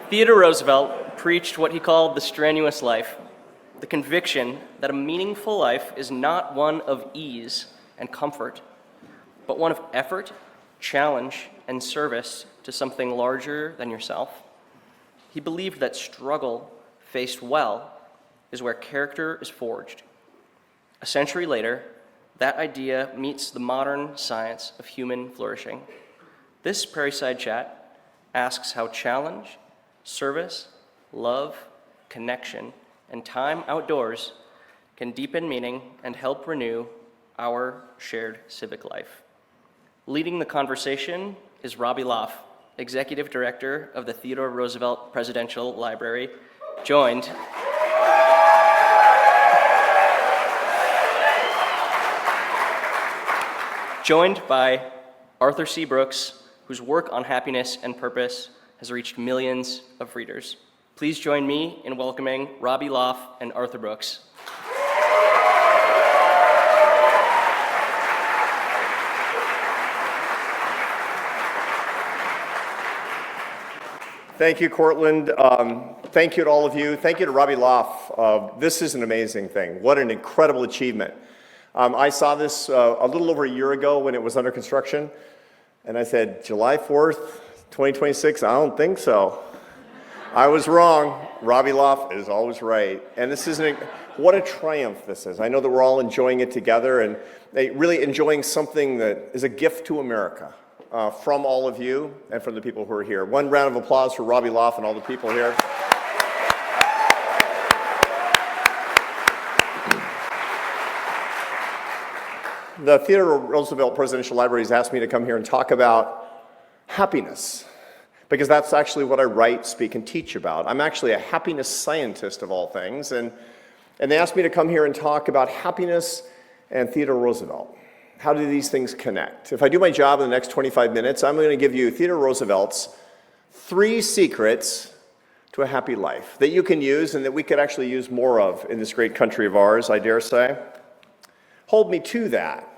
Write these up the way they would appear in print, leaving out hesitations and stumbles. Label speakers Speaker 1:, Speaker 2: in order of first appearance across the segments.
Speaker 1: Theodore Roosevelt preached what he called the strenuous life, the conviction that a meaningful life is not one of ease and comfort, but one of effort, challenge, and service to something larger than yourself. He believed that struggle, faced well, is where character is forged. A century later, that idea meets the modern science of human flourishing. This Prairie Side Chat asks how challenge, service, love, connection, and time outdoors can deepen meaning and help renew our shared civic life. Leading the conversation is Robbie Lauf, Executive Director of the Theodore Roosevelt Presidential Library, joined by Arthur C. Brooks, whose work on happiness and purpose has reached millions of readers. Please join me in welcoming Robbie Lauf and Arthur Brooks.
Speaker 2: Thank you, Cortland. Thank you to all of you. Thank you to Robbie Lauf. This is an amazing thing. What an incredible achievement. I saw this a little over a year ago when it was under construction, and I said, July 4th, 2026, I don't think so. I was wrong. Robbie Lauf is always right. And this is what a triumph this is. I know that we're all enjoying it together and really enjoying something that is a gift to America from all of you and from the people who are here. One round of applause for Robbie Lauf and all the people here. The Theodore Roosevelt Presidential Library has asked me to come here and talk about happiness, because that's actually what I write, speak, and teach about. I'm actually a happiness scientist of all things, and they asked me to come here and talk about happiness and Theodore Roosevelt. How do these things connect? If I do my job in the next 25 minutes, I'm going to give you Theodore Roosevelt's 3 secrets to a happy life that you can use and that we could actually use more of in this great country of ours, I dare say. Hold me to that.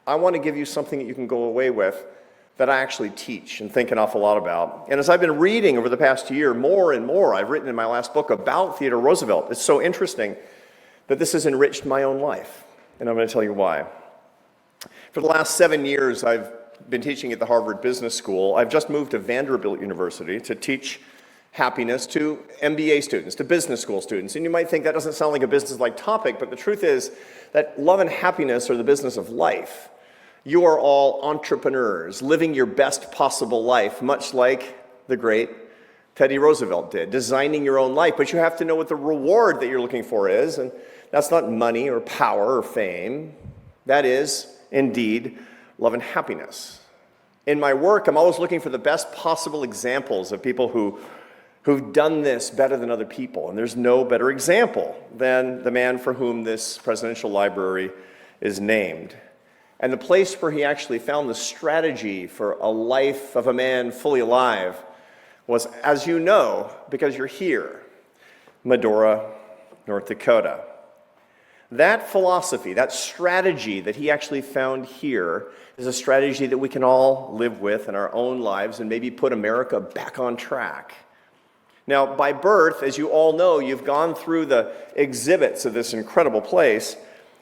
Speaker 2: I want to give you something that you can go away with that I actually teach and think an awful lot about. And as I've been reading over the past year, more and more, I've written in my last book about Theodore Roosevelt. It's so interesting that this has enriched my own life, and I'm going to tell you why. For the last 7 years, I've been teaching at the Harvard Business School. I've just moved to Vanderbilt University to teach happiness to MBA students, to business school students. And you might think that doesn't sound like a business-like topic, but the truth is that love and happiness are the business of life. You are all entrepreneurs, living your best possible life, much like the great Teddy Roosevelt did, designing your own life. But you have to know what the reward that you're looking for is, and that's not money or power or fame. That is, indeed, love and happiness. In my work, I'm always looking for the best possible examples of people who've done this better than other people. And there's no better example than the man for whom this presidential library is named. And the place where he actually found the strategy for a life of a man fully alive was, as you know, because you're here, Medora, North Dakota. That philosophy, that strategy that he actually found here is a strategy that we can all live with in our own lives and maybe put America back on track. Now, by birth, as you all know, you've gone through the exhibits of this incredible place.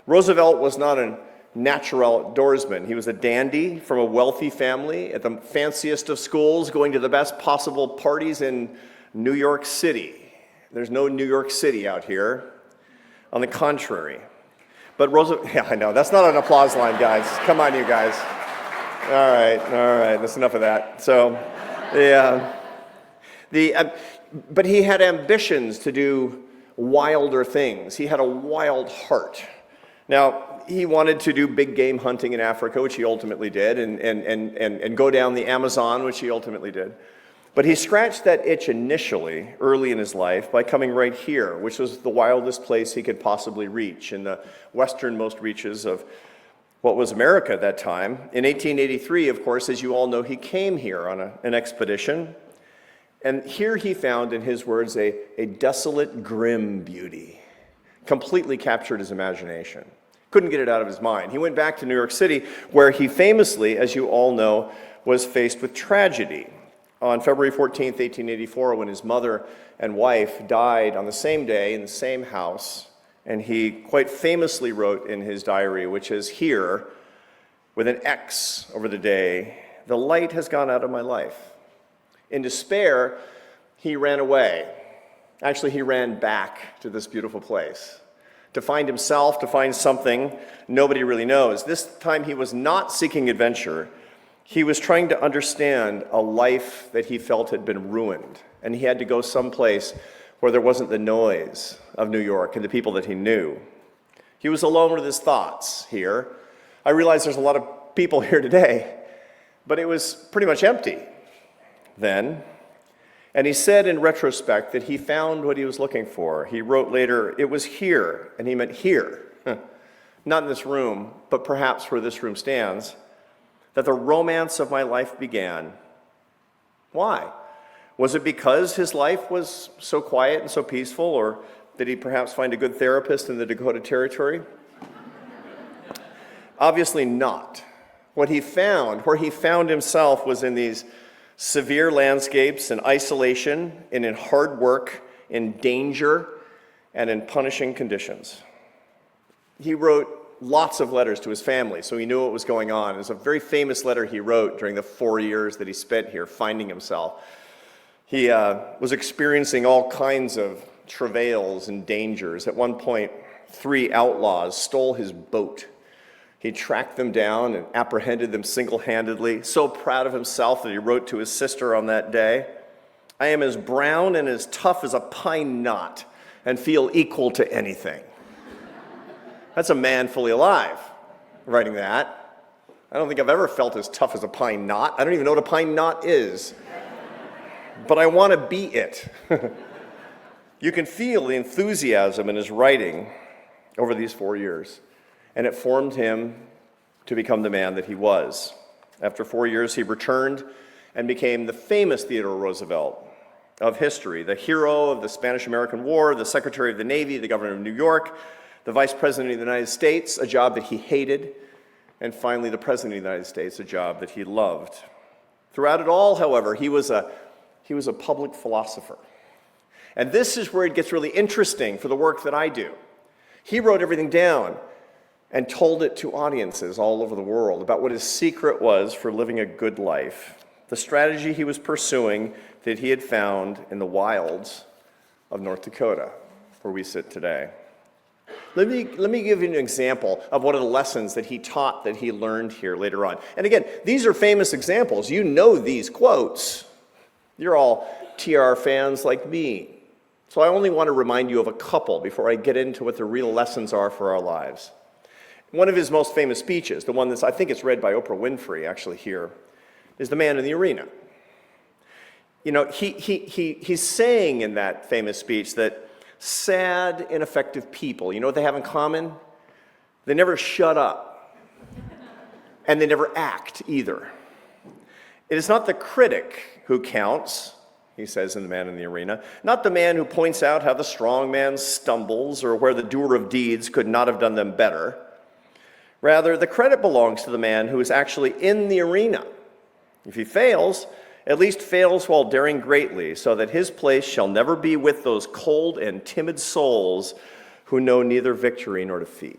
Speaker 2: Roosevelt was not a natural outdoorsman. He was a dandy from a wealthy family at the fanciest of schools, going to the best possible parties in New York City. There's no New York City out here. On the contrary. But Roosevelt, yeah, I know, that's not an applause line, guys. Come on, you guys. All right, that's enough of that. So, yeah. But he had ambitions to do wilder things. He had a wild heart. Now, he wanted to do big game hunting in Africa, which he ultimately did, and go down the Amazon, which he ultimately did. But he scratched that itch initially, early in his life, by coming right here, which was the wildest place he could possibly reach, in the westernmost reaches of what was America at that time. In 1883, of course, as you all know, he came here on an expedition. And here he found, in his words, a desolate, grim beauty. Completely captured his imagination. Couldn't get it out of his mind. He went back to New York City, where he famously, as you all know, was faced with tragedy. on February 14th, 1884, when his mother and wife died on the same day in the same house. And he quite famously wrote in his diary, which is here, with an X over the day, "The light has gone out of my life." In despair, he ran away. Actually, he ran back to this beautiful place to find himself, to find something nobody really knows. This time he was not seeking adventure. He was trying to understand a life that he felt had been ruined, and he had to go someplace where there wasn't the noise of New York and the people that he knew. He was alone with his thoughts here. I realize there's a lot of people here today, but it was pretty much empty then. And he said in retrospect that he found what he was looking for. He wrote later, "It was here," and he meant here, not in this room, but perhaps where this room stands, "that the romance of my life began." Why? Was it because his life was so quiet and so peaceful, or did he perhaps find a good therapist in the Dakota Territory? Obviously not. What he found, where he found himself, was in these severe landscapes, in isolation, and in hard work, in danger, and in punishing conditions. He wrote lots of letters to his family, so he knew what was going on. There's a very famous letter he wrote during the 4 years that he spent here finding himself. He was experiencing all kinds of travails and dangers. At one point, 3 outlaws stole his boat. He tracked them down and apprehended them single-handedly, so proud of himself that he wrote to his sister on that day, "I am as brown and as tough as a pine knot and feel equal to anything." That's a man fully alive, writing that. I don't think I've ever felt as tough as a pine knot. I don't even know what a pine knot is. But I want to be it. You can feel the enthusiasm in his writing over these 4 years, and it formed him to become the man that he was. After 4 years, he returned and became the famous Theodore Roosevelt of history, the hero of the Spanish-American War, the Secretary of the Navy, the Governor of New York, the Vice President of the United States, a job that he hated, and finally the President of the United States, a job that he loved. Throughout it all, however, he was a public philosopher. And this is where it gets really interesting for the work that I do. He wrote everything down and told it to audiences all over the world about what his secret was for living a good life, the strategy he was pursuing that he had found in the wilds of North Dakota, where we sit today. Let me give you an example of one of the lessons that he taught that he learned here later on. And again, these are famous examples. You know these quotes. You're all TR fans like me. So I only want to remind you of a couple before I get into what the real lessons are for our lives. One of his most famous speeches, the one that's, I think it's read by Oprah Winfrey actually here, is The Man in the Arena. You know, he's saying in that famous speech that sad, ineffective people, you know what they have in common? They never shut up. And they never act either. It is not the critic who counts, he says in The Man in the Arena, not the man who points out how the strong man stumbles or where the doer of deeds could not have done them better. Rather, the credit belongs to the man who is actually in the arena. If he fails, at least fails while daring greatly, so that his place shall never be with those cold and timid souls who know neither victory nor defeat.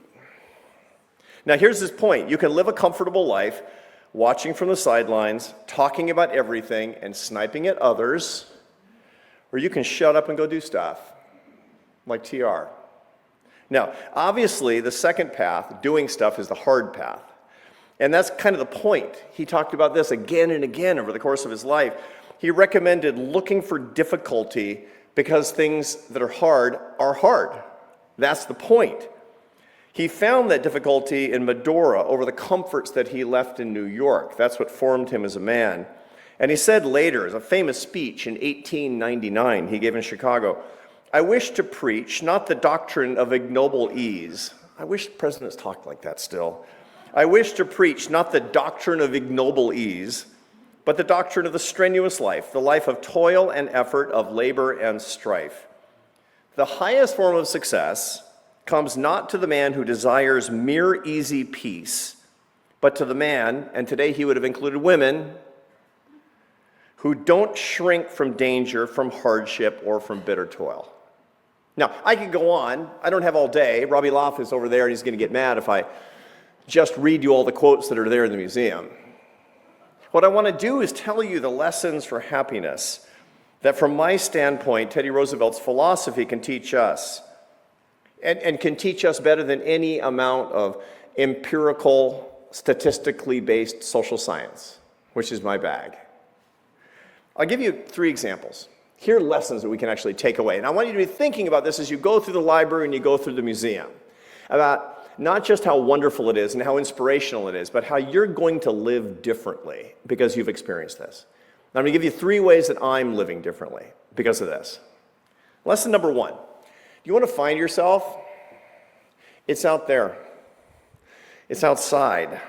Speaker 2: Now, here's his point. You can live a comfortable life watching from the sidelines, talking about everything, and sniping at others, or you can shut up and go do stuff, like TR. Now, obviously, the second path, doing stuff, is the hard path. And that's kind of the point. He talked about this again and again over the course of his life. He recommended looking for difficulty because things that are hard are hard. That's the point. He found that difficulty in Medora over the comforts that he left in New York. That's what formed him as a man. And he said later, as a famous speech in 1899 he gave in Chicago, "I wish to preach not the doctrine of ignoble ease." I wish presidents talked like that still. "I wish to preach not the doctrine of ignoble ease, but the doctrine of the strenuous life, the life of toil and effort, of labor and strife. The highest form of success comes not to the man who desires mere easy peace, but to the man," and today he would have included women, who don't shrink from danger, from hardship, or from bitter toil. Now, I could go on. I don't have all day. Robbie Lauf is over there, and he's going to get mad if I just read you all the quotes that are there in the museum. What I want to do is tell you the lessons for happiness that, from my standpoint, Teddy Roosevelt's philosophy can teach us, and can teach us better than any amount of empirical, statistically based social science, which is my bag. I'll give you 3 examples. Here are lessons that we can actually take away. And I want you to be thinking about this as you go through the library and you go through the museum, about not just how wonderful it is and how inspirational it is, but how you're going to live differently because you've experienced this. Now, I'm going to give you 3 ways that I'm living differently because of this. Lesson number 1. Do you want to find yourself? It's out there. It's outside.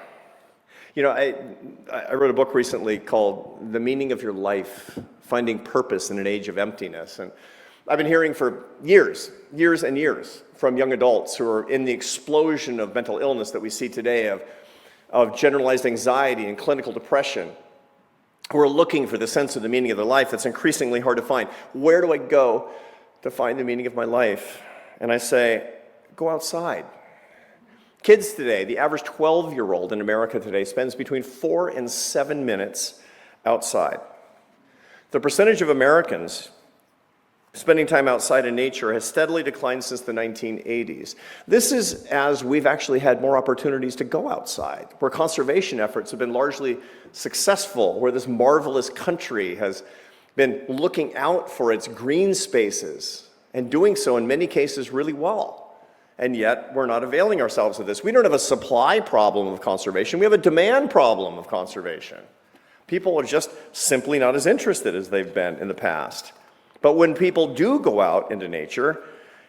Speaker 2: You know, I wrote a book recently called The Meaning of Your Life, Finding Purpose in an Age of Emptiness. And I've been hearing for years and years from young adults who are in the explosion of mental illness that we see today, of generalized anxiety and clinical depression, who are looking for the sense of the meaning of their life that's increasingly hard to find. Where do I go to find the meaning of my life? And I say, go outside. Kids today, the average 12-year-old in America today spends between 4 and 7 minutes outside. The percentage of Americans spending time outside in nature has steadily declined since the 1980s. This is as we've actually had more opportunities to go outside, where conservation efforts have been largely successful, where this marvelous country has been looking out for its green spaces and doing so in many cases really well. And yet, we're not availing ourselves of this. We don't have a supply problem of conservation. We have a demand problem of conservation. People are just simply not as interested as they've been in the past. But when people do go out into nature,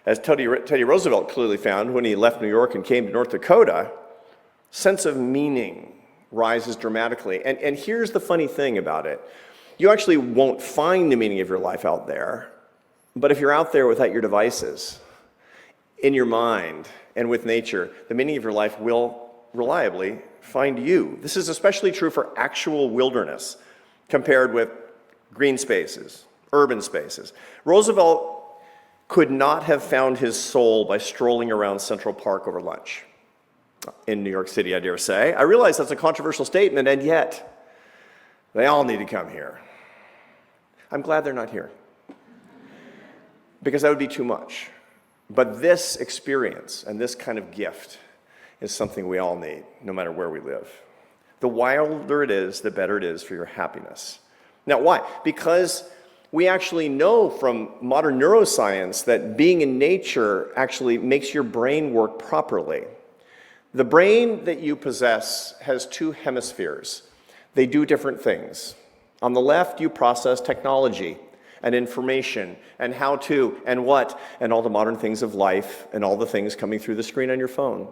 Speaker 2: as Teddy Roosevelt clearly found when he left New York and came to North Dakota, sense of meaning rises dramatically. And here's the funny thing about it. You actually won't find the meaning of your life out there, but if you're out there without your devices, in your mind and with nature, the meaning of your life will reliably find you. This is especially true for actual wilderness compared with green spaces, urban spaces. Roosevelt could not have found his soul by strolling around Central Park over lunch in New York City, I dare say. I realize that's a controversial statement, and yet they all need to come here. I'm glad they're not here, because that would be too much. But this experience and this kind of gift is something we all need, no matter where we live. The wilder it is, the better it is for your happiness. Now, why? Because we actually know from modern neuroscience that being in nature actually makes your brain work properly. The brain that you possess has 2 hemispheres. They do different things. On the left, you process technology and information, and how to, and what, and all the modern things of life, and all the things coming through the screen on your phone.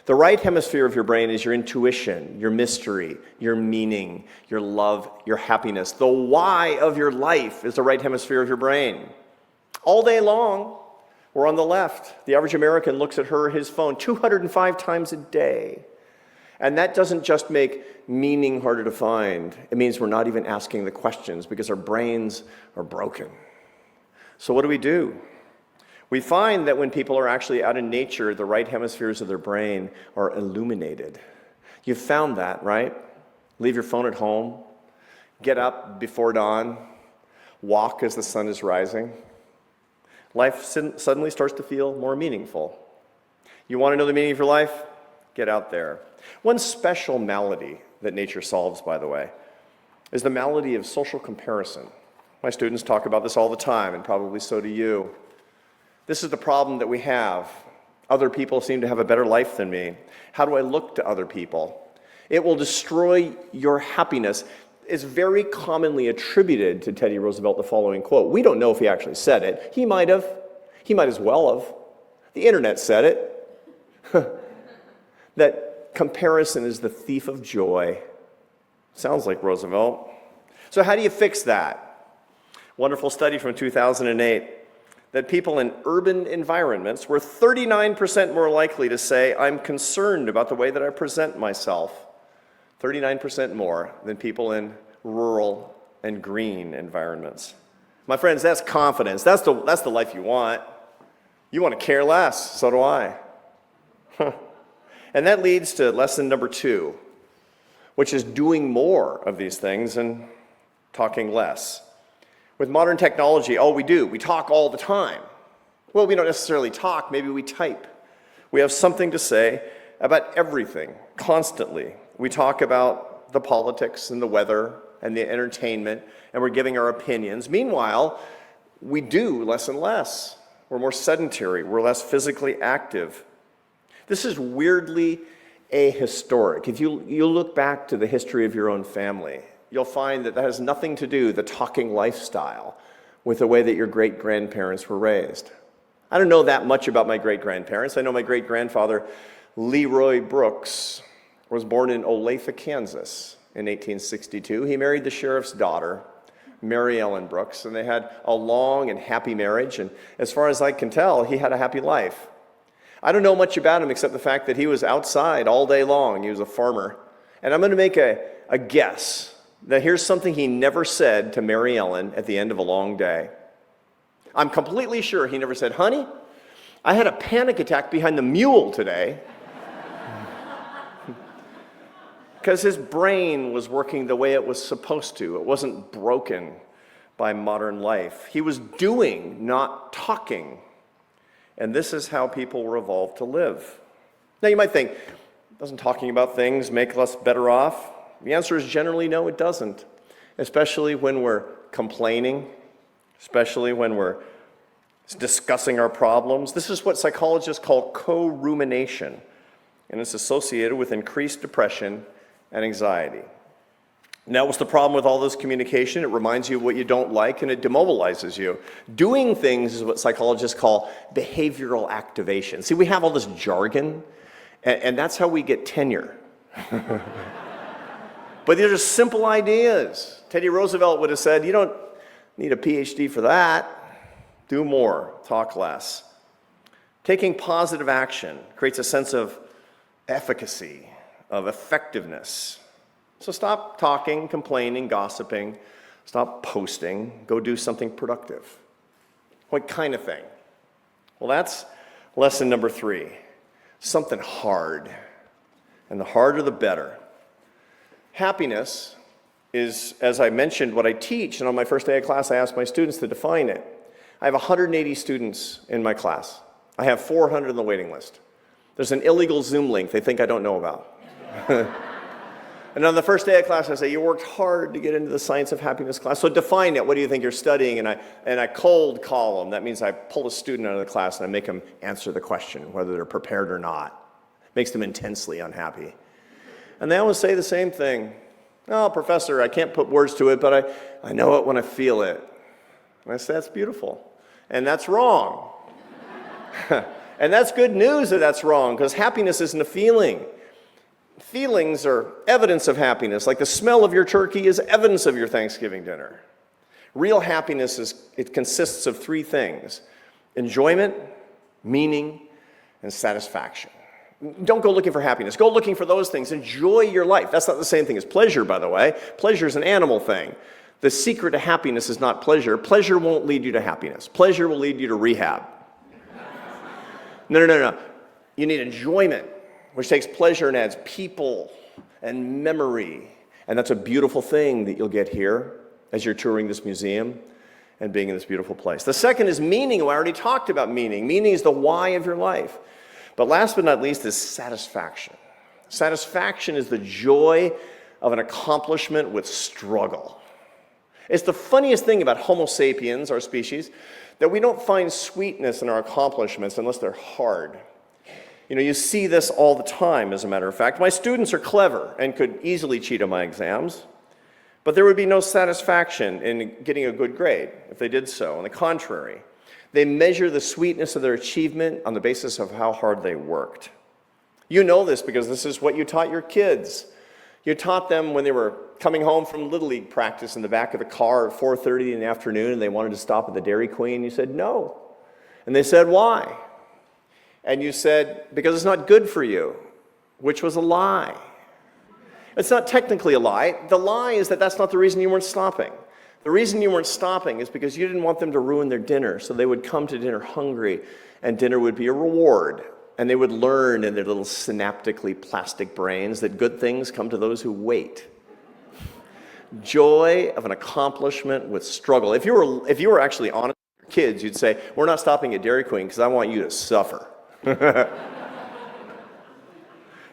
Speaker 2: The right hemisphere of your brain is your intuition, your mystery, your meaning, your love, your happiness. The why of your life is the right hemisphere of your brain. All day long, we're on the left. The average American looks at his phone 205 times a day. And that doesn't just make meaning harder to find. It means we're not even asking the questions because our brains are broken. So what do? We find that when people are actually out in nature, the right hemispheres of their brain are illuminated. You've found that, right? Leave your phone at home, get up before dawn, walk as the sun is rising. Life suddenly starts to feel more meaningful. You want to know the meaning of your life? Get out there. One special malady that nature solves, by the way, is the malady of social comparison. My students talk about this all the time, and probably so do you. This is the problem that we have. Other people seem to have a better life than me. How do I look to other people? It will destroy your happiness. It's very commonly attributed to Teddy Roosevelt the following quote. We don't know if he actually said it. He might have. He might as well have. The internet said it. That comparison is the thief of joy. Sounds like Roosevelt. So how do you fix that? Wonderful study from 2008 that people in urban environments were 39% more likely to say, I'm concerned about the way that I present myself. 39% more than people in rural and green environments. My friends, that's confidence. That's the life you want. You want to care less. So do I. And that leads to lesson number 2, which is doing more of these things and talking less. With modern technology, all we do, we talk all the time. Well, we don't necessarily talk, maybe we type. We have something to say about everything, constantly. We talk about the politics and the weather and the entertainment, and we're giving our opinions. Meanwhile, we do less and less. We're more sedentary, we're less physically active. This is weirdly ahistoric. If you look back to the history of your own family, you'll find that has nothing to do, the talking lifestyle, with the way that your great-grandparents were raised. I don't know that much about my great-grandparents. I know my great-grandfather, Leroy Brooks, was born in Olathe, Kansas in 1862. He married the sheriff's daughter, Mary Ellen Brooks, and they had a long and happy marriage, and as far as I can tell, he had a happy life. I don't know much about him except the fact that he was outside all day long. He was a farmer. And I'm going to make a guess that here's something he never said to Mary Ellen at the end of a long day. I'm completely sure he never said, "Honey, I had a panic attack behind the mule today." Because his brain was working the way it was supposed to. It wasn't broken by modern life. He was doing, not talking. And this is how people were evolved to live. Now you might think, doesn't talking about things make us better off? The answer is generally no, it doesn't. Especially when we're complaining, especially when we're discussing our problems. This is what psychologists call co-rumination, and it's associated with increased depression and anxiety. Now, what's the problem with all this communication? It reminds you of what you don't like, and it demobilizes you. Doing things is what psychologists call behavioral activation. See, we have all this jargon, and that's how we get tenure. But these are simple ideas. Teddy Roosevelt would have said, you don't need a PhD for that. Do more, talk less. Taking positive action creates a sense of efficacy, of effectiveness. So stop talking, complaining, gossiping. Stop posting. Go do something productive. What kind of thing? Well, that's lesson number 3. Something hard. And the harder, the better. Happiness is, as I mentioned, what I teach. And on my first day of class, I asked my students to define it. I have 180 students in my class. I have 400 on the waiting list. There's an illegal Zoom link they think I don't know about. And on the first day of class, I say, you worked hard to get into the science of happiness class. So define it. What do you think you're studying? And I cold call them. That means I pull a student out of the class and I make them answer the question, whether they're prepared or not. Makes them intensely unhappy. And they always say the same thing. Oh, professor, I can't put words to it, but I know it when I feel it. And I say, that's beautiful. And that's wrong. And that's good news that that's wrong, because happiness isn't a feeling. Feelings are evidence of happiness, like the smell of your turkey is evidence of your Thanksgiving dinner. Real happiness it consists of 3 things: enjoyment, meaning, and satisfaction. Don't go looking for happiness. Go looking for those things. Enjoy your life. That's not the same thing as pleasure, by the way. Pleasure is an animal thing. The secret to happiness is not pleasure. Pleasure won't lead you to happiness. Pleasure will lead you to rehab. No. You need enjoyment, which takes pleasure and adds people and memory. And that's a beautiful thing that you'll get here as you're touring this museum and being in this beautiful place. The second is meaning. I already talked about meaning. Meaning is the why of your life. But last but not least is satisfaction. Satisfaction is the joy of an accomplishment with struggle. It's the funniest thing about Homo sapiens, our species, that we don't find sweetness in our accomplishments unless they're hard. You know, you see this all the time, as a matter of fact. My students are clever and could easily cheat on my exams, but there would be no satisfaction in getting a good grade if they did so. On the contrary, they measure the sweetness of their achievement on the basis of how hard they worked. You know this because this is what you taught your kids. You taught them when they were coming home from Little League practice in the back of the car at 4:30 in the afternoon and they wanted to stop at the Dairy Queen. You said, no. And they said, why? And you said, because it's not good for you, which was a lie. It's not technically a lie. The lie is that that's not the reason you weren't stopping. The reason you weren't stopping is because you didn't want them to ruin their dinner, so they would come to dinner hungry, and dinner would be a reward. And they would learn in their little synaptically plastic brains that good things come to those who wait. Joy of an accomplishment with struggle. If you were actually honest with your kids, you'd say, we're not stopping at Dairy Queen because I want you to suffer.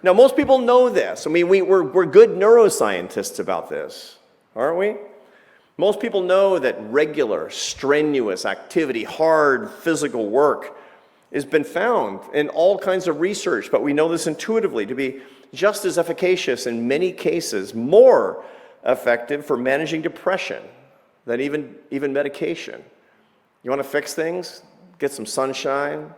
Speaker 2: Now, most people know this. I mean, we're good neuroscientists about this, aren't we? Most people know that regular, strenuous activity, hard physical work, has been found in all kinds of research, but we know this intuitively to be just as efficacious, in many cases, more effective for managing depression than even medication. You want to fix things? Get some sunshine,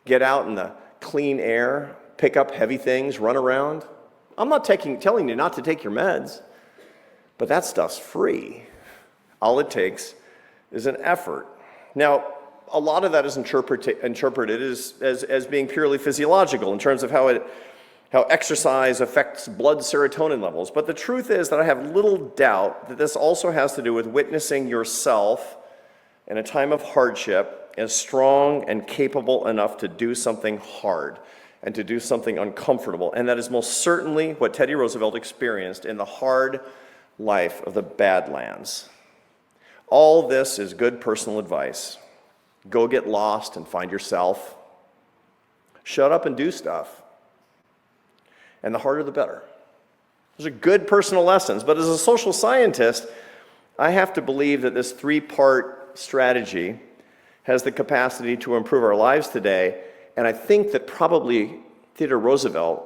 Speaker 2: get out in the clean air, pick up heavy things, run around. I'm not telling you not to take your meds, but that stuff's free. All it takes is an effort. Now, a lot of that is interpreted as being purely physiological in terms of how exercise affects blood serotonin levels. But the truth is that I have little doubt that this also has to do with witnessing yourself in a time of hardship as strong and capable enough to do something hard and to do something uncomfortable. And that is most certainly what Teddy Roosevelt experienced in the hard life of the Badlands. All this is good personal advice. Go get lost and find yourself. Shut up and do stuff. And the harder, the better. Those are good personal lessons. But as a social scientist, I have to believe that this three-part strategy has the capacity to improve our lives today. And I think that probably Theodore Roosevelt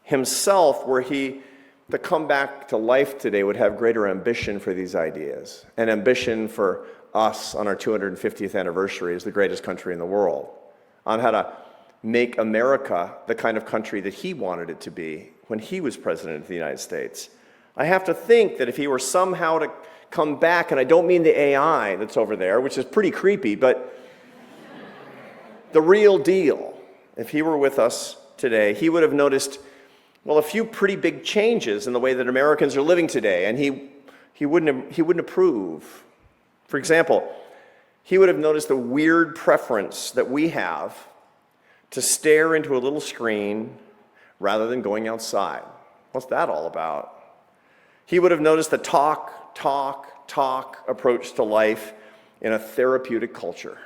Speaker 2: himself, were he to come back to life today, would have greater ambition for these ideas, and ambition for us on our 250th anniversary as the greatest country in the world, on how to make America the kind of country that he wanted it to be when he was president of the United States. I have to think that if he were somehow to come back, and I don't mean the AI that's over there, which is pretty creepy, but the real deal, if he were with us today, he would have noticed, well, a few pretty big changes in the way that Americans are living today, and he wouldn't approve. For example, he would have noticed the weird preference that we have to stare into a little screen rather than going outside. What's that all about? He would have noticed the talk approach to life in a therapeutic culture.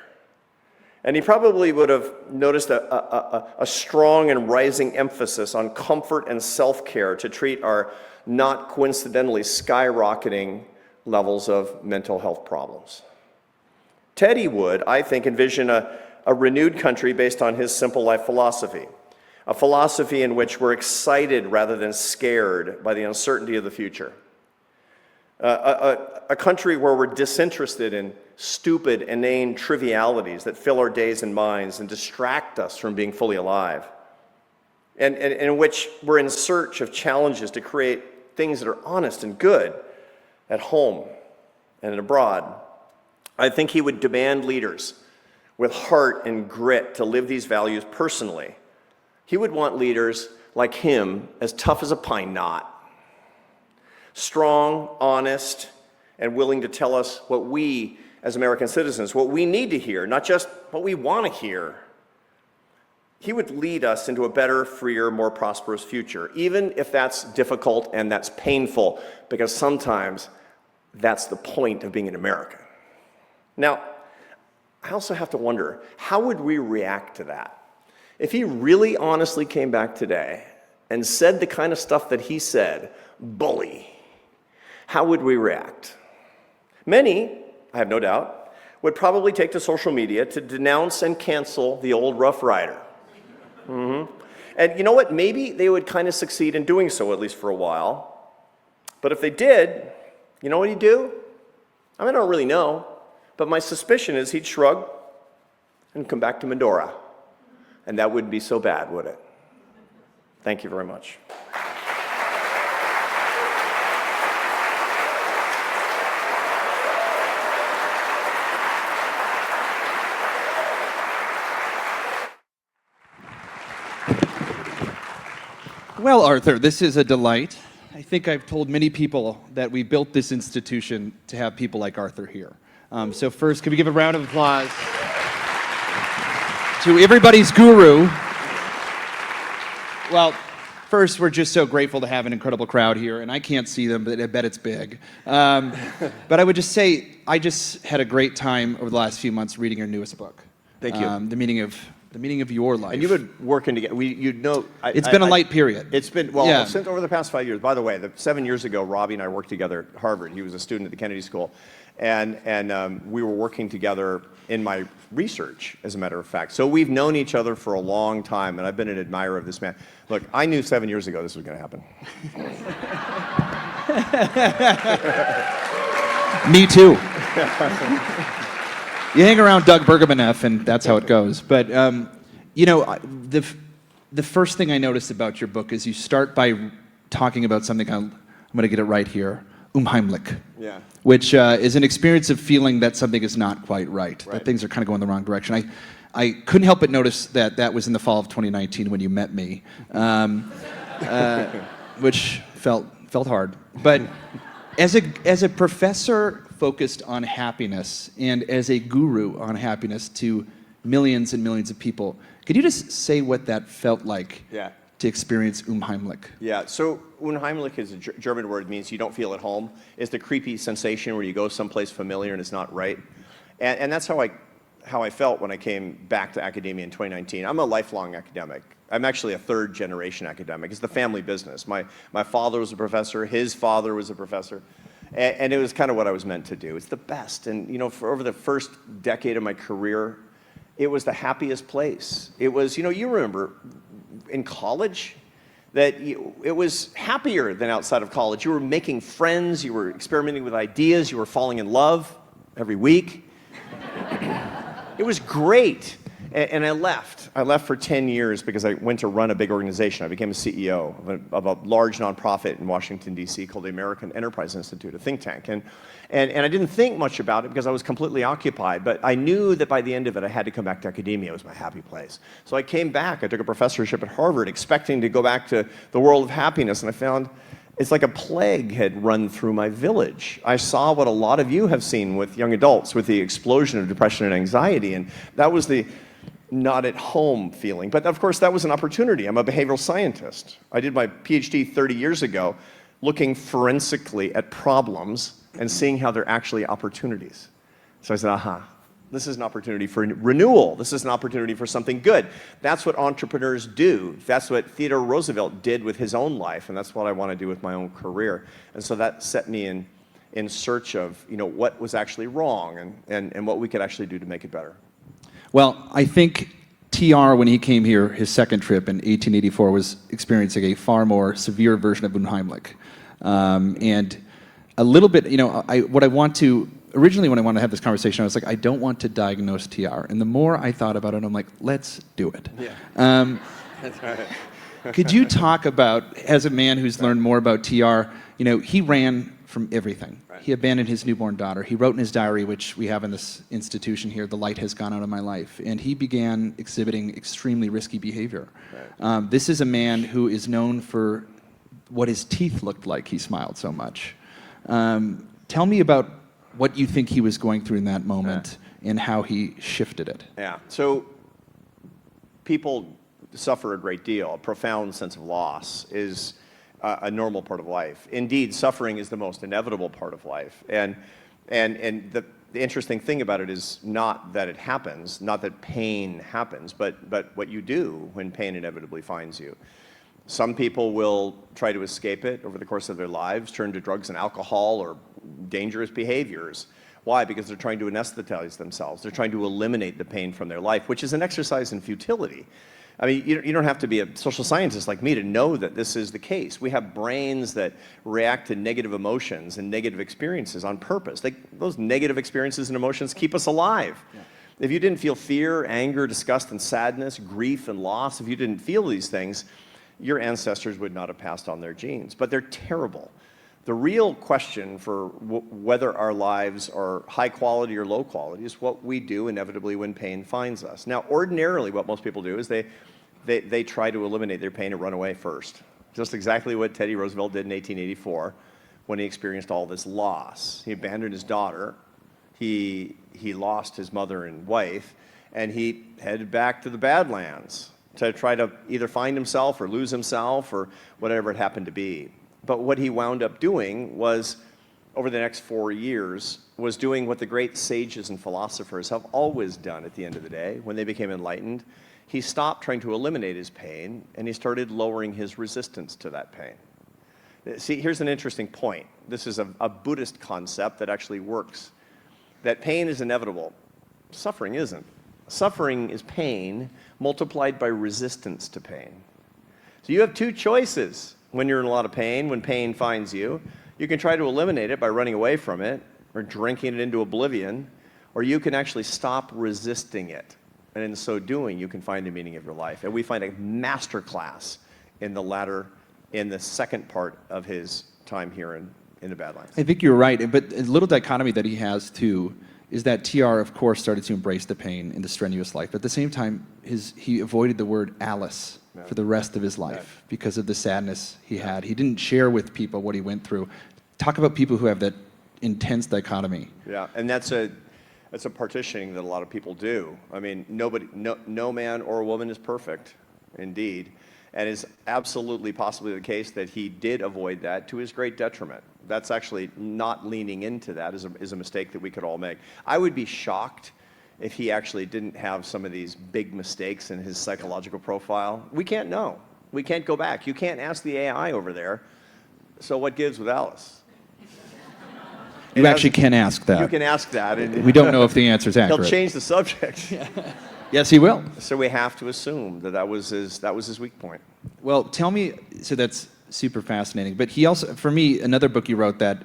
Speaker 2: And he probably would have noticed a strong and rising emphasis on comfort and self-care to treat our not coincidentally skyrocketing levels of mental health problems. Teddy would, I think, envision a renewed country based on his simple life philosophy, a philosophy in which we're excited rather than scared by the uncertainty of the future, a country where we're disinterested in stupid, inane trivialities that fill our days and minds and distract us from being fully alive, and in which we're in search of challenges to create things that are honest and good at home and abroad. I think he would demand leaders with heart and grit to live these values personally. He would want leaders like him, as tough as a pine knot, strong, honest, and willing to tell us what we, as American citizens, what we need to hear, not just what we want to hear. He would lead us into a better, freer, more prosperous future, even if that's difficult and that's painful, because sometimes that's the point of being an American. Now, I also have to wonder, how would we react to that? If he really honestly came back today and said the kind of stuff that he said, bully, how would we react? Many, I have no doubt, would probably take to social media to denounce and cancel the old Rough Rider. And you know what? Maybe they would kind of succeed in doing so, at least for a while. But if they did, you know what he'd do? I mean, I don't really know. But my suspicion is he'd shrug and come back to Medora. And that wouldn't be so bad, would it? Thank you very much.
Speaker 3: Well, Arthur, this is a delight. I think I've told many people that we built this institution to have people like Arthur here. So first, can we give a round of applause to everybody's guru? Well, first, we're just so grateful to have an incredible crowd here, and I can't see them, but I bet it's big. But I would just say, I just had a great time over the last few months reading your newest book.
Speaker 2: Thank you.
Speaker 3: The meaning of your life.
Speaker 2: And you've been working together.
Speaker 3: It's been a light period.
Speaker 2: It's been, since over the past 5 years. By the way, 7 years ago, Robbie and I worked together at Harvard. He was a student at the Kennedy School. And we were working together in my research, as a matter of fact. So we've known each other for a long time, and I've been an admirer of this man. Look, I knew 7 years ago this was going to happen.
Speaker 3: Me too. You hang around Doug Bergamaneff, and that's how it goes. But, the first thing I noticed about your book is you start by talking about something, I'm going to get it right here, Unheimlich.
Speaker 2: Yeah.
Speaker 3: Which is an experience of feeling that something is not quite right, that things are kind of going the wrong direction. I couldn't help but notice that was in the fall of 2019 when you met me, which felt hard. But as a professor focused on happiness and as a guru on happiness to millions and millions of people, could you just say what that felt like to experience Unheimlich?
Speaker 2: Yeah, so Unheimlich is a German word. It means you don't feel at home. It's the creepy sensation where you go someplace familiar and it's not right. And that's how I felt when I came back to academia in 2019. I'm a lifelong academic. I'm actually a third-generation academic. It's the family business. My father was a professor. His father was a professor. And it was kind of what I was meant to do. It's the best. And, for over the first decade of my career, it was the happiest place. It was, you remember in college that it was happier than outside of college. You were making friends. You were experimenting with ideas. You were falling in love every week. It was great. And I left. I left for 10 years because I went to run a big organization. I became a CEO of a large nonprofit in Washington, D.C. called the American Enterprise Institute, a think tank. And I didn't think much about it because I was completely occupied. But I knew that by the end of it, I had to come back to academia. It was my happy place. So I came back. I took a professorship at Harvard, expecting to go back to the world of happiness. And I found it's like a plague had run through my village. I saw what a lot of you have seen with young adults, with the explosion of depression and anxiety. And that was the not at home feeling. But of course, that was an opportunity. I'm a behavioral scientist. I did my PhD 30 years ago looking forensically at problems and seeing how they're actually opportunities. So I said, this is an opportunity for renewal. This is an opportunity for something good. That's what entrepreneurs do. That's what Theodore Roosevelt did with his own life, and that's what I want to do with my own career. And so that set me in search of what was actually wrong and what we could actually do to make it better.
Speaker 3: Well, I think TR, when he came here, his second trip in 1884, was experiencing a far more severe version of Unheimlich. And a little bit, originally when I wanted to have this conversation, I was like, I don't want to diagnose TR. And the more I thought about it, I'm like, let's do it.
Speaker 2: Yeah. That's right.
Speaker 3: Could you talk about, as a man who's learned more about TR, he ran from everything. Right. He abandoned his newborn daughter. He wrote in his diary, which we have in this institution here, "The light has gone out of my life." And he began exhibiting extremely risky behavior. Right. This is a man who is known for what his teeth looked like. He smiled so much. Tell me about what you think he was going through in that moment and how he shifted it.
Speaker 2: Yeah. So people suffer a great deal. A profound sense of loss is a normal part of life. Indeed, suffering is the most inevitable part of life. And the interesting thing about it is not that it happens, not that pain happens, but what you do when pain inevitably finds you. Some people will try to escape it over the course of their lives, turn to drugs and alcohol or dangerous behaviors. Why? Because they're trying to anesthetize themselves. They're trying to eliminate the pain from their life, which is an exercise in futility. I mean, you don't have to be a social scientist like me to know that this is the case. We have brains that react to negative emotions and negative experiences on purpose. Those negative experiences and emotions keep us alive. Yeah. If you didn't feel fear, anger, disgust, and sadness, grief and loss, if you didn't feel these things, your ancestors would not have passed on their genes. But they're terrible. The real question for whether our lives are high quality or low quality is what we do inevitably when pain finds us. Now, ordinarily, what most people do is they try to eliminate their pain and run away first. just exactly what Teddy Roosevelt did in 1884 when he experienced all this loss. He abandoned his daughter, he lost his mother and wife, and he headed back to the Badlands to try to either find himself or lose himself or whatever it happened to be. But what he wound up doing was, over the next 4 years, was doing what the great sages and philosophers have always done at the end of the day when they became enlightened. He stopped trying to eliminate his pain, and he started lowering his resistance to that pain. See, here's an interesting point. This is a Buddhist concept that actually works, that pain is inevitable. Suffering isn't. Suffering is pain multiplied by resistance to pain. So you have two choices when you're in a lot of pain, when pain finds you. You can try to eliminate it by running away from it or drinking it into oblivion, or you can actually stop resisting it. And in so doing, you can find the meaning of your life. And we find a master class in the second part of his time here in the Badlands.
Speaker 3: I think you're right, but a little dichotomy that he has too is that TR, of course, started to embrace the pain in the strenuous life. But at the same time, he avoided the word Alice for the rest of his life because of the sadness he had. He didn't share with people what he went through. Talk about people who have that intense dichotomy.
Speaker 2: Yeah, and that's a partitioning that a lot of people do. I mean, no man or woman is perfect, indeed. And it's absolutely possibly the case that he did avoid that to his great detriment. That's actually not leaning into that is a mistake that we could all make. I would be shocked if he actually didn't have some of these big mistakes in his psychological profile. We can't know. We can't go back. You can't ask the AI over there, so what gives with Alice?
Speaker 3: You actually can ask that.
Speaker 2: You can ask that. And
Speaker 3: we don't know if the answer is accurate.
Speaker 2: He'll change the subject.
Speaker 3: Yes, he will.
Speaker 2: So we have to assume that was his weak point.
Speaker 3: Well, tell me, so that's super fascinating. But he also, for me, another book you wrote that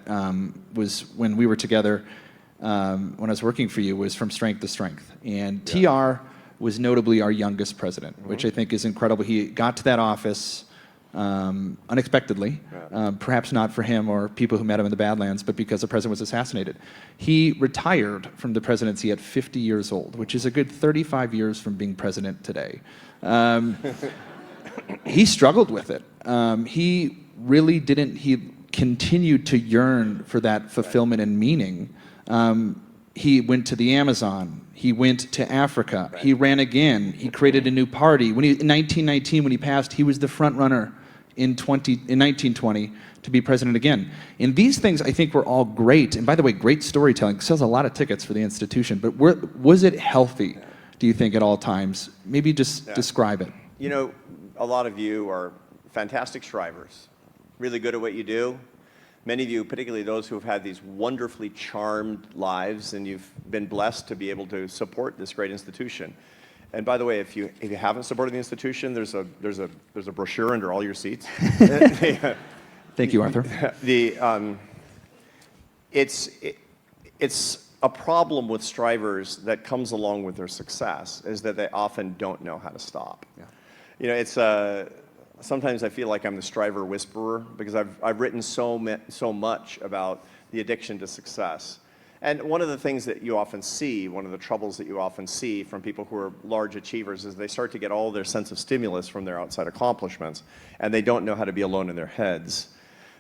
Speaker 3: was when we were together, when I was working for you, was From Strength to Strength. And TR was notably our youngest president, which I think is incredible. He got to that office unexpectedly, perhaps not for him or people who met him in the Badlands, but because the president was assassinated. He retired from the presidency at 50 years old, which is a good 35 years from being president today. He struggled with it. He really didn't, he continued to yearn for that fulfillment and meaning. He went to the Amazon. He went to Africa. He ran again. He created a new party. In 1919, when he passed, he was the front runner in 1920 to be president again. And these things, I think, were all great. And by the way, great storytelling. Sells a lot of tickets for the institution. But was it healthy, do you think, at all times? Maybe just describe it.
Speaker 2: You know, a lot of you are fantastic strivers, really good at what you do. Many of you, particularly those who have had these wonderfully charmed lives, and you've been blessed to be able to support this great institution. And by the way, if you haven't supported the institution, there's a brochure under all your seats.
Speaker 3: Thank you, Arthur.
Speaker 2: It's a problem with strivers that comes along with their success is that they often don't know how to stop. Yeah. You know, it's sometimes I feel like I'm the striver whisperer because I've written so much about the addiction to success. And one of the things that you often see, one of the troubles that you often see from people who are large achievers is they start to get all their sense of stimulus from their outside accomplishments, and they don't know how to be alone in their heads.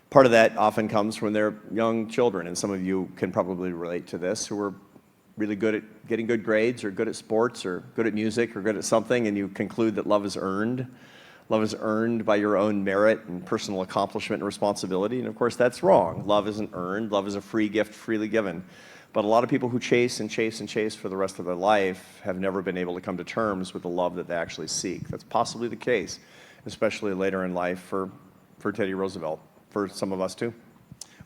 Speaker 2: Part of that often comes from their young children, and some of you can probably relate to this, who are really good at getting good grades or good at sports or good at music or good at something, and you conclude that love is earned. Love is earned by your own merit and personal accomplishment and responsibility, and of course that's wrong. Love isn't earned. Love is a free gift freely given. But a lot of people who chase and chase and chase for the rest of their life have never been able to come to terms with the love that they actually seek. That's possibly the case, especially later in life for Teddy Roosevelt, for some of us too.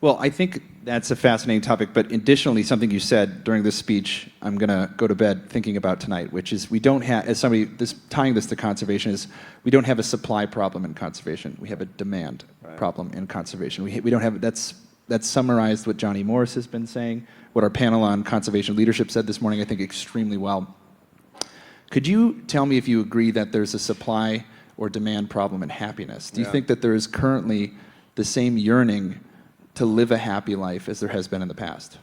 Speaker 3: Well, I think that's a fascinating topic, but additionally, something you said during this speech, I'm going to go to bed thinking about tonight, which is we don't have, as somebody tying this to conservation, is we don't have a supply problem in conservation. We have a demand problem in conservation. We don't have, that's summarized what Johnny Morris has been saying, what our panel on conservation leadership said this morning, I think extremely well. Could you tell me if you agree that there's a supply or demand problem in happiness? Do you think that there is currently the same yearning to live a happy life as there has been in the past?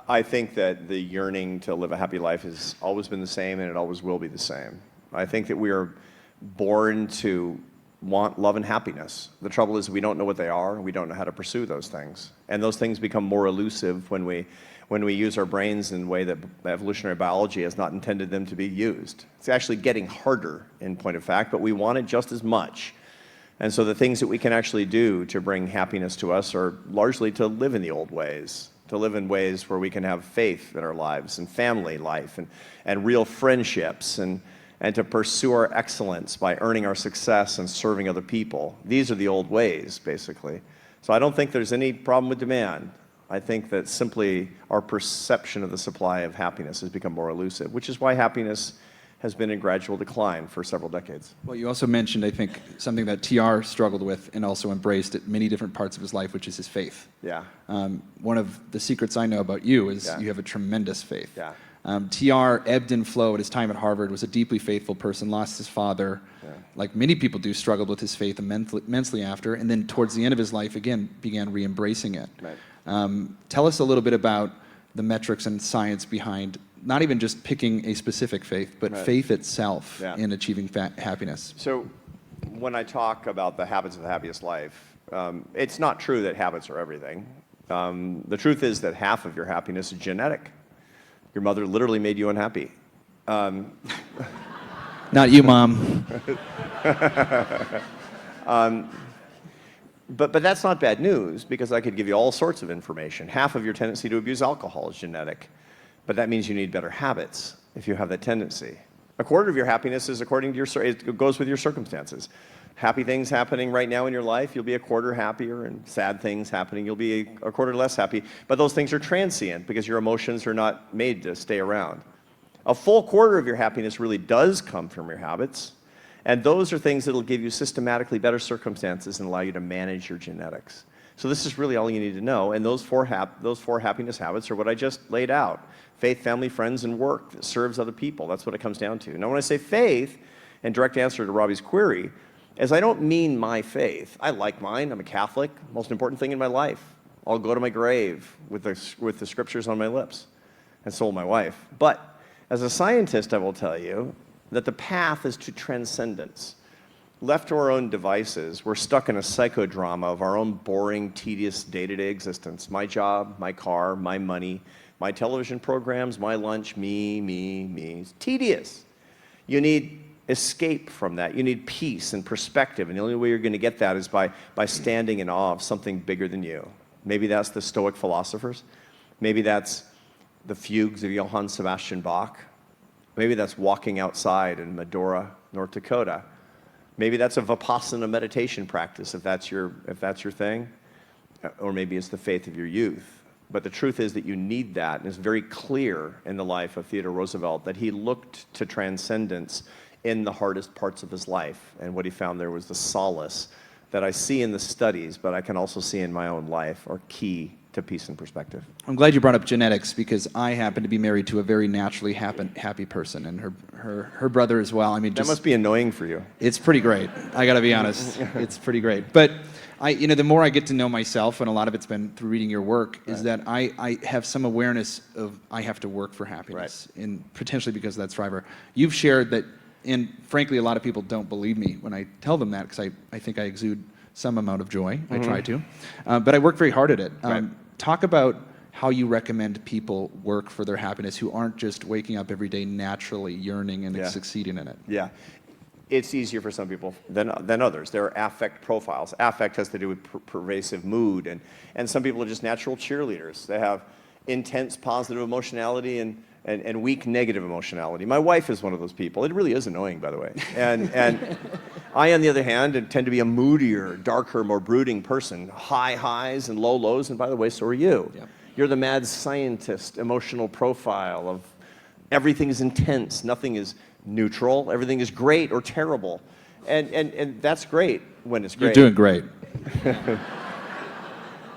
Speaker 2: I think that the yearning to live a happy life has always been the same, and it always will be the same. I think that we are born to want love and happiness. The trouble is we don't know what they are, and we don't know how to pursue those things. And those things become more elusive when we use our brains in a way that evolutionary biology has not intended them to be used. It's actually getting harder in point of fact, but we want it just as much. And so the things that we can actually do to bring happiness to us are largely to live in the old ways, to live in ways where we can have faith in our lives and family life and real friendships and to pursue our excellence by earning our success and serving other people. These are the old ways, basically. So I don't think there's any problem with demand. I think that simply our perception of the supply of happiness has become more elusive, which is why happiness has been in gradual decline for several decades.
Speaker 3: Well, you also mentioned, I think, something that TR struggled with and also embraced at many different parts of his life, which is his faith.
Speaker 2: Yeah.
Speaker 3: One of the secrets I know about you is you have a tremendous faith. Yeah. TR ebbed and flowed. His time at Harvard, was a deeply faithful person, lost his father, like many people do, struggled with his faith immensely after, and then towards the end of his life, again, began re-embracing it. Right. Tell us a little bit about the metrics and science behind not even just picking a specific faith, but faith itself in achieving happiness.
Speaker 2: So when I talk about the habits of the happiest life, it's not true that habits are everything. The truth is that half of your happiness is genetic. Your mother literally made you unhappy.
Speaker 3: Not you, Mom.
Speaker 2: But that's not bad news, because I could give you all sorts of information. Half of your tendency to abuse alcohol is genetic. But that means you need better habits if you have that tendency. A quarter of your happiness is according to it goes with your circumstances. Happy things happening right now in your life, you'll be a quarter happier, and sad things happening, you'll be a quarter less happy. But those things are transient because your emotions are not made to stay around. A full quarter of your happiness really does come from your habits, and those are things that will give you systematically better circumstances and allow you to manage your genetics. So this is really all you need to know, and those four happiness habits are what I just laid out. Faith, family, friends, and work that serves other people. That's what it comes down to. Now, when I say faith, and direct answer to Robbie's query, is I don't mean my faith. I like mine. I'm a Catholic. Most important thing in my life. I'll go to my grave with the scriptures on my lips, and so will my wife. But as a scientist, I will tell you that the path is to transcendence. Left to our own devices, we're stuck in a psychodrama of our own boring, tedious day-to-day existence. My job, my car, my money, my television programs, my lunch, me. It's tedious. You need escape from that. You need peace and perspective, and the only way you're going to get that is by standing in awe of something bigger than you. Maybe that's the Stoic philosophers. Maybe that's the fugues of Johann Sebastian Bach. Maybe that's walking outside in Medora, North Dakota. Maybe that's a Vipassana meditation practice, if that's your thing. Or maybe it's the faith of your youth. But the truth is that you need that, and it's very clear in the life of Theodore Roosevelt that he looked to transcendence in the hardest parts of his life. And what he found there was the solace that I see in the studies, but I can also see in my own life, are key to peace and perspective.
Speaker 3: I'm glad you brought up genetics, because I happen to be married to a very naturally happy person, and her brother as well. I mean,
Speaker 2: that must be annoying for you.
Speaker 3: It's pretty great. I got to be honest. It's pretty great. But the more I get to know myself, and a lot of it's been through reading your work, is that I have some awareness of I have to work for happiness, and potentially because of that driver. You've shared that, and frankly, a lot of people don't believe me when I tell them that, because I think I exude some amount of joy. I try to. But I work very hard at it. Talk about how you recommend people work for their happiness who aren't just waking up every day naturally yearning and succeeding in it.
Speaker 2: Yeah. It's easier for some people than others. There are affect profiles. Affect has to do with pervasive mood, and some people are just natural cheerleaders. They have intense positive emotionality and weak negative emotionality. My wife is one of those people. It really is annoying, by the way. And I, on the other hand, tend to be a moodier, darker, more brooding person. High highs and low lows, and by the way, so are you. Yep. You're the mad scientist, emotional profile of everything is intense, nothing is neutral, everything is great or terrible. And that's great when it's great.
Speaker 3: You're doing great.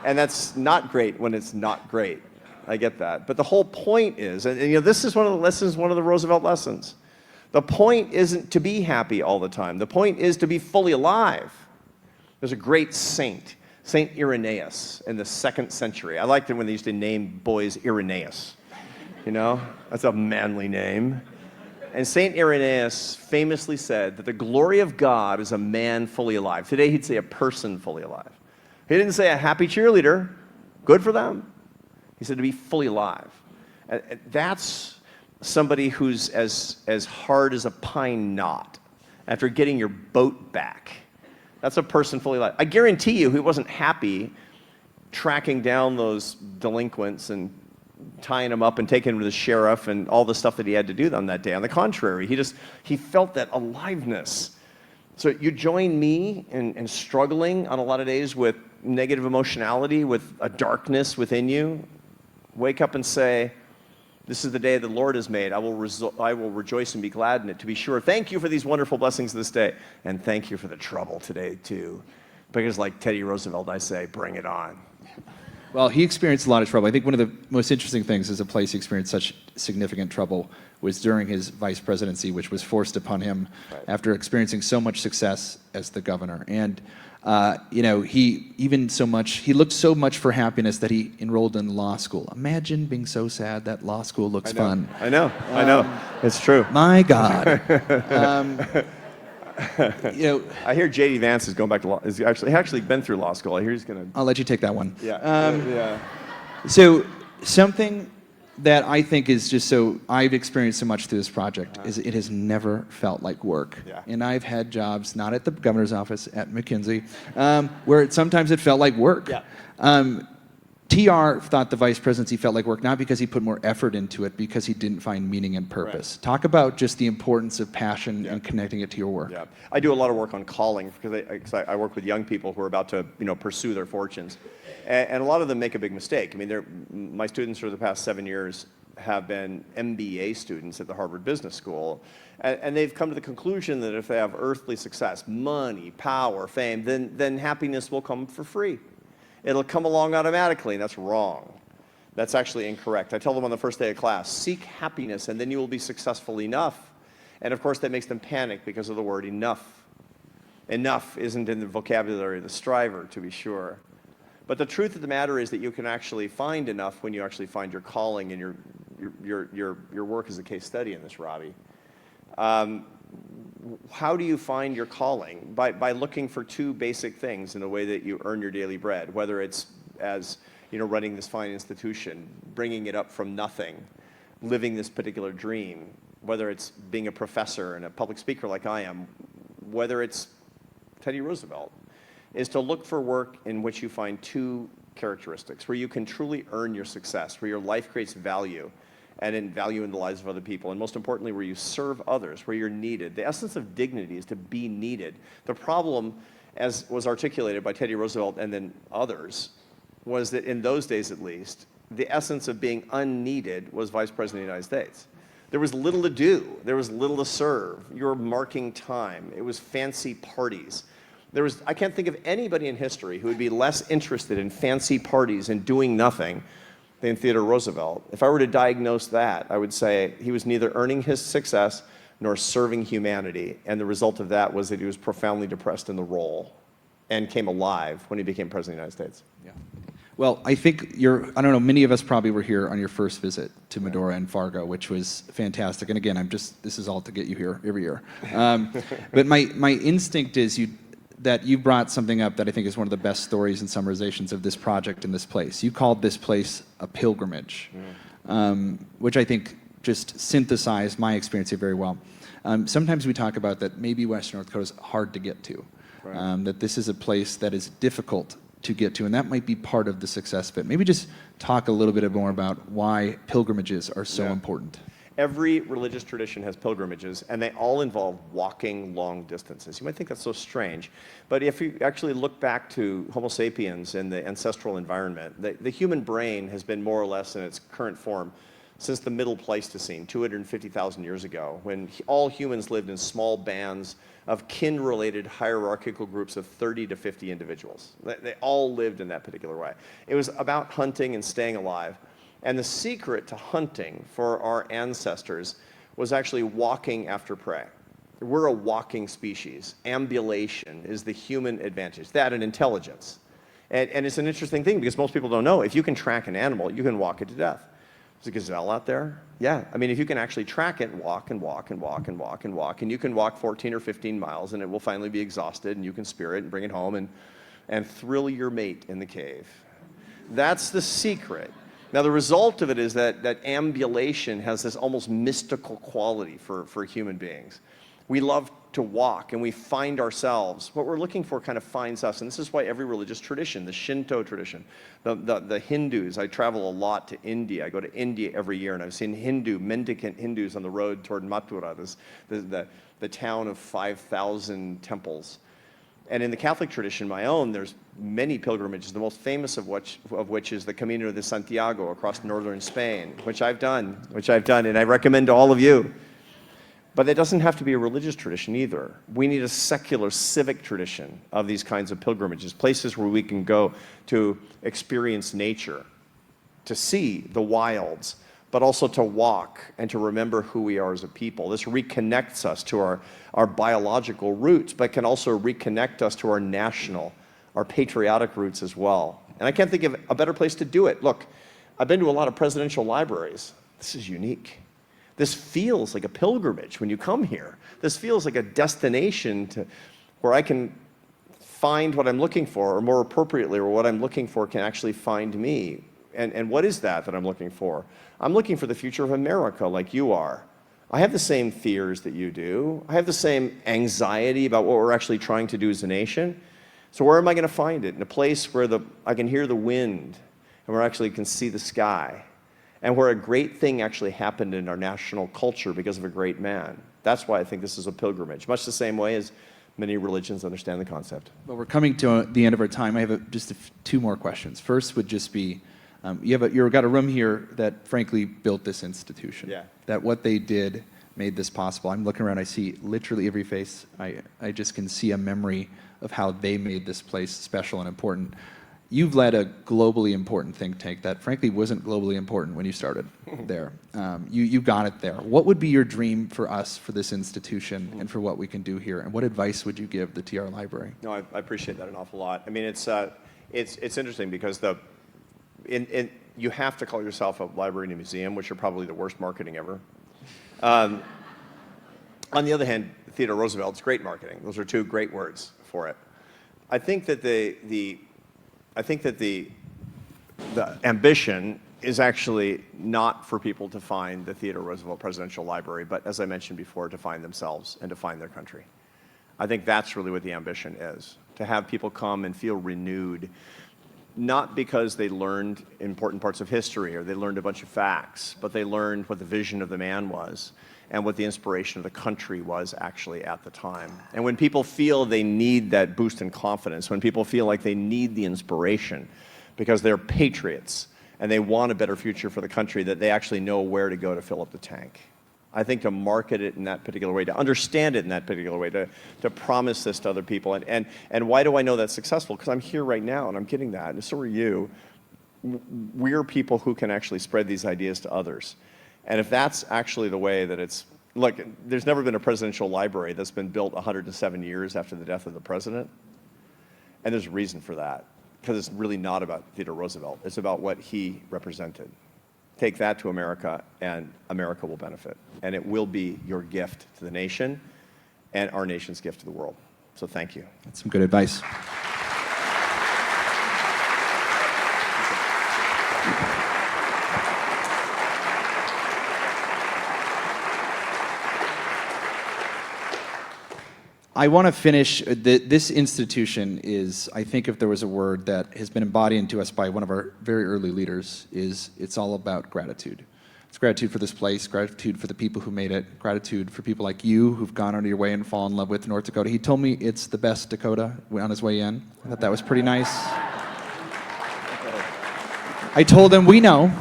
Speaker 2: And that's not great when it's not great. I get that. But the whole point is, and this is one of the lessons, one of the Roosevelt lessons. The point isn't to be happy all the time. The point is to be fully alive. There's a great saint, Saint Irenaeus, in the 2nd century. I liked it when they used to name boys Irenaeus. That's a manly name. And St. Irenaeus famously said that the glory of God is a man fully alive. Today he'd say a person fully alive. He didn't say a happy cheerleader. Good for them. He said to be fully alive. And that's somebody who's as hard as a pine knot after getting your boat back. That's a person fully alive. I guarantee you he wasn't happy tracking down those delinquents and tying them up and taking them to the sheriff and all the stuff that he had to do on that day. On the contrary, he felt that aliveness. So you join me in struggling on a lot of days with negative emotionality, with a darkness within you. Wake up and say, this is the day the Lord has made. I will rejoice and be glad in it, to be sure. Thank you for these wonderful blessings this day. And thank you for the trouble today, too. Because like Teddy Roosevelt, I say, bring it on.
Speaker 3: Well, he experienced a lot of trouble. I think one of the most interesting things is a place he experienced such significant trouble was during his vice presidency, which was forced upon him after experiencing so much success as the governor. And he looked so much for happiness that he enrolled in law school. Imagine being so sad that law school looks fun.
Speaker 2: I know. It's true.
Speaker 3: My God.
Speaker 2: I hear J.D. Vance is going back to law. He's actually been through law school. I hear he's going to.
Speaker 3: I'll let you take that one.
Speaker 2: Yeah.
Speaker 3: So something that I think is just so I've experienced so much through this project is it has never felt like work.
Speaker 2: Yeah.
Speaker 3: And I've had jobs, not at the governor's office, at McKinsey, where sometimes it felt like work.
Speaker 2: Yeah.
Speaker 3: TR thought the vice presidency felt like work, not because he put more effort into it, because he didn't find meaning and purpose. Right. Talk about just the importance of passion and connecting it to your work.
Speaker 2: Yeah, I do a lot of work on calling because I work with young people who are about to pursue their fortunes, and a lot of them make a big mistake. I mean, my students for the past 7 years have been MBA students at the Harvard Business School, and they've come to the conclusion that if they have earthly success, money, power, fame, then happiness will come for free. It'll come along automatically, and that's wrong. That's actually incorrect. I tell them on the first day of class, seek happiness, and then you will be successful enough. And of course, that makes them panic because of the word enough. Enough isn't in the vocabulary of the striver, to be sure. But the truth of the matter is that you can actually find enough when you actually find your calling and your work as a case study in this, Robbie. How do you find your calling? By looking for two basic things in the way that you earn your daily bread, whether it's as running this fine institution, bringing it up from nothing, living this particular dream, whether it's being a professor and a public speaker like I am, whether it's Teddy Roosevelt, is to look for work in which you find two characteristics, where you can truly earn your success, where your life creates value, and in value in the lives of other people, and most importantly, where you serve others, where you're needed. The essence of dignity is to be needed. The problem, as was articulated by Teddy Roosevelt and then others, was that in those days at least, the essence of being unneeded was Vice President of the United States. There was little to do. There was little to serve. You were marking time. It was fancy parties. I can't think of anybody in history who would be less interested in fancy parties and doing nothing than Theodore Roosevelt. If I were to diagnose that, I would say he was neither earning his success nor serving humanity, and the result of that was that he was profoundly depressed in the role and came alive when he became President of the United States.
Speaker 3: Yeah. Well, I think I don't know, many of us probably were here on your first visit to Medora and Fargo, which was fantastic. And again, this is all to get you here every year. But my instinct is that you brought something up that I think is one of the best stories and summarizations of this project in this place. You called this place a pilgrimage, which I think just synthesized my experience here very well. Sometimes we talk about that maybe Western North Dakota is hard to get to, that this is a place that is difficult to get to, and that might be part of the success of it. Maybe just talk a little bit more about why pilgrimages are so important.
Speaker 2: Every religious tradition has pilgrimages, and they all involve walking long distances. You might think that's so strange, but if you actually look back to Homo sapiens and the ancestral environment, the human brain has been more or less in its current form since the Middle Pleistocene, 250,000 years ago, when all humans lived in small bands of kin-related hierarchical groups of 30 to 50 individuals. They all lived in that particular way. It was about hunting and staying alive. And the secret to hunting for our ancestors was actually walking after prey. We're a walking species. Ambulation is the human advantage, that and intelligence. And it's an interesting thing because most people don't know, if you can track an animal, you can walk it to death. There's a gazelle out there. Yeah, I mean, if you can actually track it, walk and walk and walk and walk and walk, and you can walk 14 or 15 miles, and it will finally be exhausted, and you can spear it and bring it home and thrill your mate in the cave. That's the secret. Now, the result of it is that ambulation has this almost mystical quality for human beings. We love to walk, and we find ourselves. What we're looking for kind of finds us, and this is why every religious tradition, the Shinto tradition, the Hindus, I travel a lot to India. I go to India every year, and I've seen mendicant Hindus on the road toward Mathura, the town of 5,000 temples. And in the Catholic tradition, my own, there's many pilgrimages, the most famous of which is the Camino de Santiago across northern Spain, which I've done, and I recommend to all of you. But it doesn't have to be a religious tradition either. We need a secular, civic tradition of these kinds of pilgrimages, places where we can go to experience nature, to see the wilds, but also to walk and to remember who we are as a people. This reconnects us to our biological roots, but can also reconnect us to our national, our patriotic roots as well. And I can't think of a better place to do it. Look, I've been to a lot of presidential libraries. This is unique. This feels like a pilgrimage when you come here. This feels like a destination where I can find what I'm looking for, or more appropriately, or what I'm looking for can actually find me. And what is that I'm looking for? I'm looking for the future of America like you are. I have the same fears that you do. I have the same anxiety about what we're actually trying to do as a nation. So where am I going to find it? In a place where I can hear the wind, and where I actually can see the sky, and where a great thing actually happened in our national culture because of a great man. That's why I think this is a pilgrimage, much the same way as many religions understand the concept.
Speaker 3: Well, we're coming to the end of our time. I have just two more questions. First would just be, you've got a room here that frankly built this institution.
Speaker 2: Yeah.
Speaker 3: That what they did made this possible. I'm looking around, I see literally every face. I just can see a memory of how they made this place special and important. You've led a globally important think tank that frankly wasn't globally important when you started there. You got it there. What would be your dream for us, for this institution, and for what we can do here? And what advice would you give the TR Library?
Speaker 2: No, I appreciate that an awful lot. I mean, it's interesting because you have to call yourself a library and a museum, which are probably the worst marketing ever. On the other hand, Theodore Roosevelt's great marketing. Those are two great words for it. I think that the ambition is actually not for people to find the Theodore Roosevelt Presidential Library, but as I mentioned before, to find themselves and to find their country. I think that's really what the ambition is, to have people come and feel renewed, not because they learned important parts of history or they learned a bunch of facts, but they learned what the vision of the man was and what the inspiration of the country was actually at the time. And when people feel they need that boost in confidence, when people feel like they need the inspiration because they're patriots and they want a better future for the country, that they actually know where to go to fill up the tank. I think to market it in that particular way, to understand it in that particular way, to promise this to other people. And why do I know that's successful? Because I'm here right now and I'm getting that, and so are you. We're people who can actually spread these ideas to others. And if that's actually the way that it's, look, there's never been a presidential library that's been built 107 years after the death of the president. And there's a reason for that, because it's really not about Theodore Roosevelt. It's about what he represented. Take that to America, and America will benefit. And it will be your gift to the nation and our nation's gift to the world. So thank you.
Speaker 3: That's some good advice. I want to finish, this institution is, I think if there was a word that has been embodied into us by one of our very early leaders, is it's all about gratitude. It's gratitude for this place, gratitude for the people who made it, gratitude for people like you who've gone out of your way and fallen in love with North Dakota. He told me it's the best Dakota on his way in. I thought that was pretty nice. I told him we know,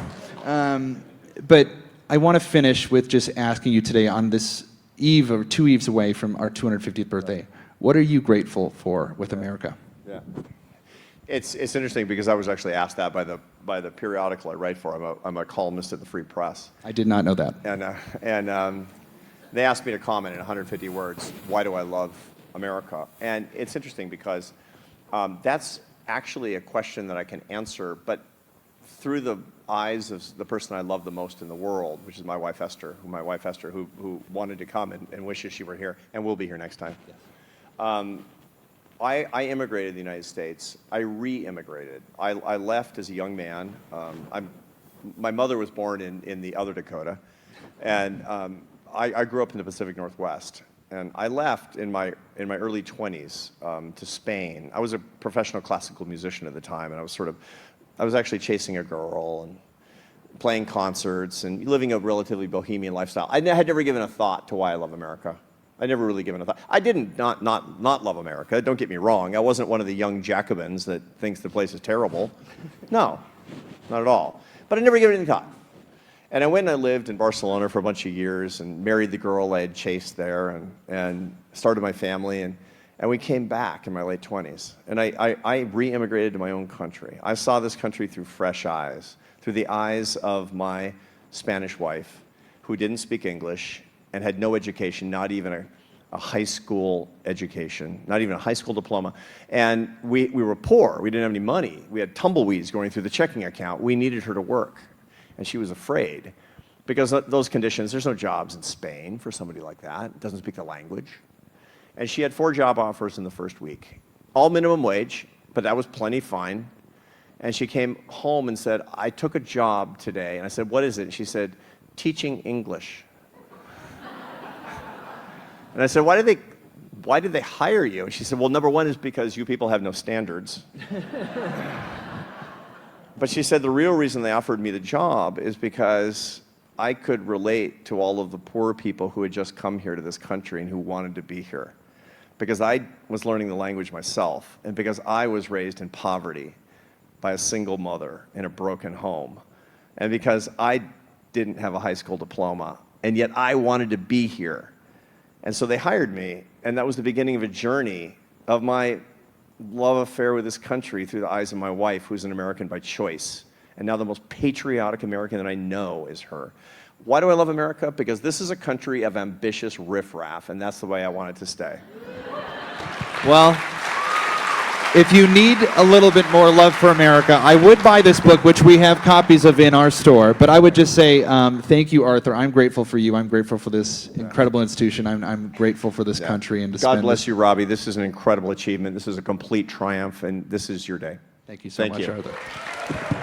Speaker 3: but I want to finish with just asking you today on this eve or 2 eves away from our 250th birthday. What are you grateful for with America?
Speaker 2: Yeah, it's interesting because I was actually asked that by the periodical I write for. I'm a columnist at the Free Press.
Speaker 3: I did not know that.
Speaker 2: And they asked me to comment in 150 words. Why do I love America? And it's interesting because that's actually a question that I can answer, but through the eyes of the person I love the most in the world, which is my wife Esther, who wanted to come and wishes she were here and will be here next time. Yes. I immigrated to the United States. I re-immigrated. I left as a young man. My mother was born in the other Dakota, and I grew up in the Pacific Northwest. And I left in my early 20s to Spain. I was a professional classical musician at the time, and I was actually chasing a girl and playing concerts and living a relatively bohemian lifestyle. I had never given a thought to why I love America. I never really given a thought. I didn't not love America. Don't get me wrong. I wasn't one of the young Jacobins that thinks the place is terrible. No, not at all. But I never given it any thought. And I went and I lived in Barcelona for a bunch of years and married the girl I had chased there and started my family. And we came back in my late 20s. And I re-immigrated to my own country. I saw this country through fresh eyes, through the eyes of my Spanish wife, who didn't speak English and had no education, not even a high school education, not even a high school diploma. And we were poor. We didn't have any money. We had tumbleweeds going through the checking account. We needed her to work. And she was afraid because those conditions, there's no jobs in Spain for somebody like that. Doesn't speak the language. And she had 4 job offers in the first week, all minimum wage, but that was plenty fine. And she came home and said, I took a job today. And I said, what is it? And she said, teaching English. And I said, why did they hire you? And she said, well, number one is because you people have no standards. But she said the real reason they offered me the job is because I could relate to all of the poor people who had just come here to this country and who wanted to be here. Because I was learning the language myself, and because I was raised in poverty by a single mother in a broken home, and because I didn't have a high school diploma, and yet I wanted to be here. And so they hired me, and that was the beginning of a journey of my love affair with this country through the eyes of my wife, who's an American by choice. And now the most patriotic American that I know is her. Why do I love America? Because this is a country of ambitious riffraff, and that's the way I want it to stay.
Speaker 3: Well, if you need a little bit more love for America, I would buy this book, which we have copies of in our store. But I would just say thank you, Arthur. I'm grateful for you. I'm grateful for this incredible institution. I'm grateful for this country. And to
Speaker 2: God bless you, Robbie. This is an incredible achievement. This is a complete triumph, and this is your day.
Speaker 3: Thank you so much,
Speaker 2: you.
Speaker 3: Arthur.